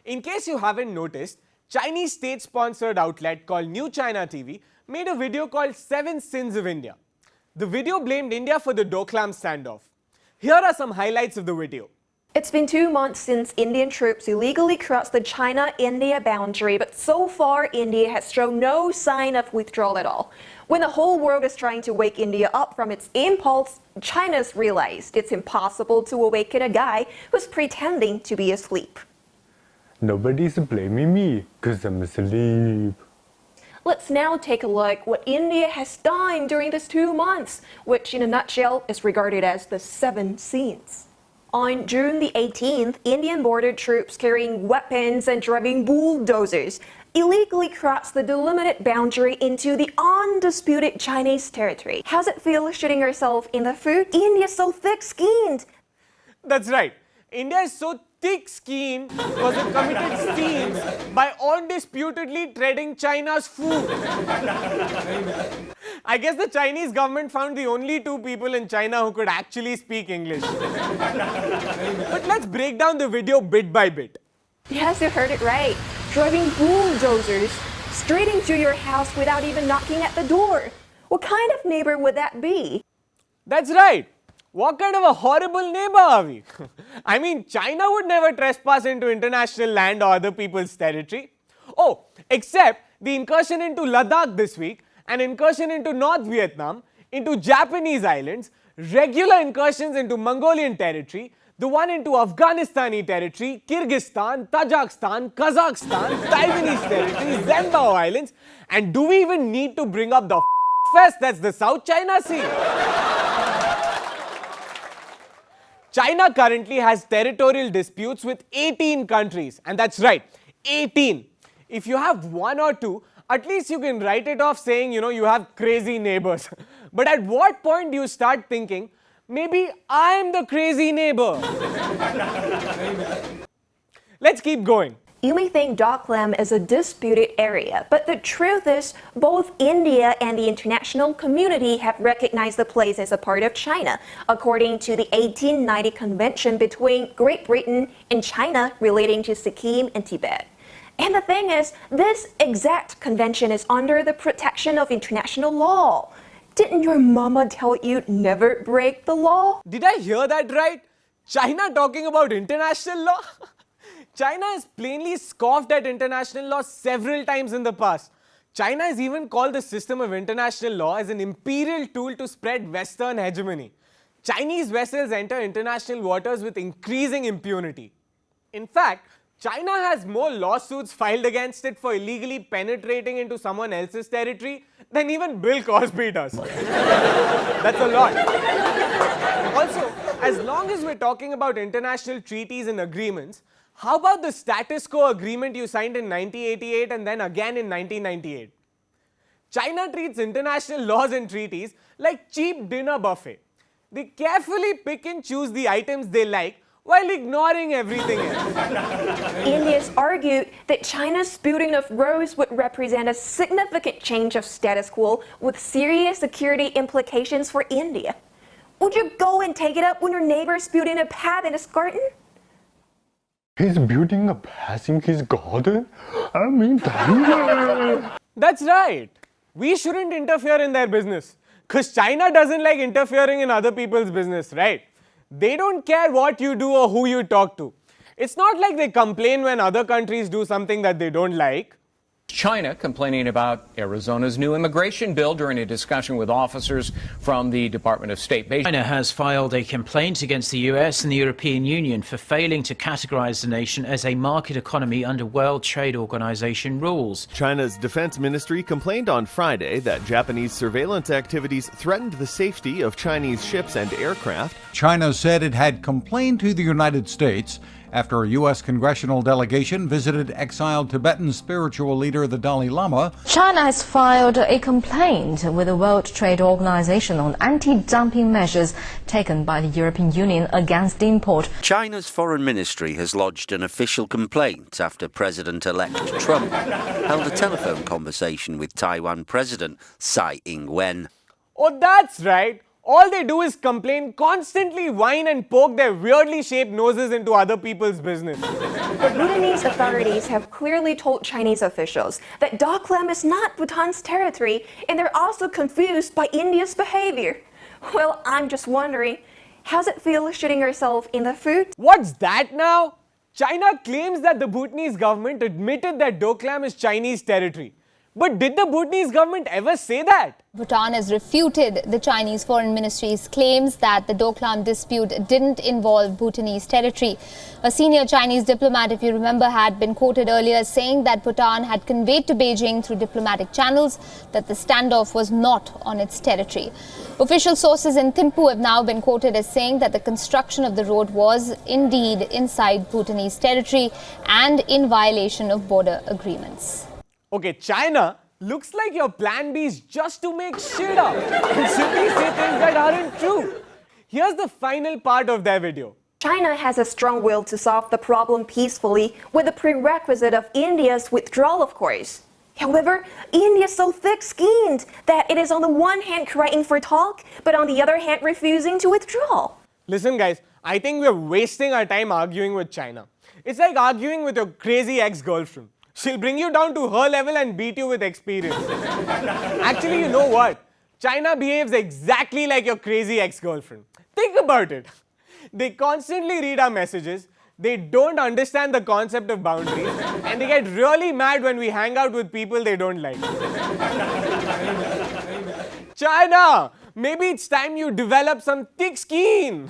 In case you haven't noticed, Chinese state-sponsored outlet called New China TV made a video called 7 Sins of India. The video blamed India for the Doklam standoff. Here are some highlights of the video. It's been 2 months since Indian troops illegally crossed the China-India boundary, but so far India has shown no sign of withdrawal at all. When the whole world is trying to wake India up from its impulse, China's realized it's impossible to awaken a guy who's pretending to be asleep. Nobody's blaming me because I'm asleep. Let's now take a look what India has done during these 2 months, which in a nutshell is regarded as the 7 sins. On June the 18th, Indian border troops carrying weapons and driving bulldozers illegally crossed the delimited boundary into the undisputed Chinese territory. How's it feel shooting yourself in the foot? India's so thick-skinned. That's right. India is so thick-skinned because it committed sins by undisputedly treading China's food. I guess the Chinese government found the only 2 people in China who could actually speak English. But let's break down the video bit by bit. Yes, you heard it right. Driving bulldozers straight into your house without even knocking at the door. What kind of neighbor would that be? That's right. What kind of a horrible neighbor are we? I mean, China would never trespass into international land or other people's territory. Oh, except the incursion into Ladakh this week, an incursion into North Vietnam, into Japanese islands, regular incursions into Mongolian territory, the one into Afghanistani territory, Kyrgyzstan, Tajikistan, Kazakhstan, Taiwanese territory, Zambao Islands, and do we even need to bring up the fest that's the South China Sea? China currently has territorial disputes with 18 countries, and that's right, 18. If you have 1 or 2, at least you can write it off saying, you have crazy neighbors. But at what point do you start thinking, maybe I'm the crazy neighbor? Let's keep going. You may think Doklam is a disputed area, but the truth is both India and the international community have recognized the place as a part of China, according to the 1890 convention between Great Britain and China relating to Sikkim and Tibet. And the thing is, this exact convention is under the protection of international law. Didn't your mama tell you never break the law? Did I hear that right? China talking about international law? China has plainly scoffed at international law several times in the past. China has even called the system of international law as an imperial tool to spread Western hegemony. Chinese vessels enter international waters with increasing impunity. In fact, China has more lawsuits filed against it for illegally penetrating into someone else's territory than even Bill Cosby does. That's a lot. Also, as long as we're talking about international treaties and agreements, how about the status quo agreement you signed in 1988 and then again in 1998? China treats international laws and treaties like cheap dinner buffet. They carefully pick and choose the items they like while ignoring everything else. India's argued that China's building of roads would represent a significant change of status quo with serious security implications for India. Would you go and take it up when your neighbor's building a path in his garden? He's building a path in his garden? I mean, That's right. We shouldn't interfere in their business. Because China doesn't like interfering in other people's business, right? They don't care what you do or who you talk to. It's not like they complain when other countries do something that they don't like. China complaining about Arizona's new immigration bill during a discussion with officers from the Department of State. China has filed a complaint against the US and the European Union for failing to categorize the nation as a market economy under World Trade Organization rules. China's defense ministry complained on Friday that Japanese surveillance activities threatened the safety of Chinese ships and aircraft. China said it had complained to the United States after a U.S. congressional delegation visited exiled Tibetan spiritual leader the Dalai Lama. China has filed a complaint with the World Trade Organization on anti-dumping measures taken by the European Union against the import. China's foreign ministry has lodged an official complaint after President-elect Trump held a telephone conversation with Taiwan President Tsai Ing-wen. Oh, that's right. All they do is complain, constantly whine and poke their weirdly shaped noses into other people's business. The Bhutanese authorities have clearly told Chinese officials that Doklam is not Bhutan's territory, and they're also confused by India's behavior. Well, I'm just wondering, how's it feel shitting yourself in the food? What's that now? China claims that the Bhutanese government admitted that Doklam is Chinese territory. But did the Bhutanese government ever say that? Bhutan has refuted the Chinese Foreign Ministry's claims that the Doklam dispute didn't involve Bhutanese territory. A senior Chinese diplomat, if you remember, had been quoted earlier saying that Bhutan had conveyed to Beijing through diplomatic channels that the standoff was not on its territory. Official sources in Thimphu have now been quoted as saying that the construction of the road was indeed inside Bhutanese territory and in violation of border agreements. Okay, China, looks like your plan B is just to make shit up and simply say things that aren't true. Here's the final part of their video. China has a strong will to solve the problem peacefully, with the prerequisite of India's withdrawal, of course. However, India is so thick-skinned that it is on the one hand crying for talk, but on the other hand refusing to withdraw. Listen guys, I think we're wasting our time arguing with China. It's like arguing with your crazy ex-girlfriend. She'll bring you down to her level and beat you with experience. Actually, you know what? China behaves exactly like your crazy ex-girlfriend. Think about it. They constantly read our messages, they don't understand the concept of boundaries, and they get really mad when we hang out with people they don't like. China, maybe it's time you develop some thick skin.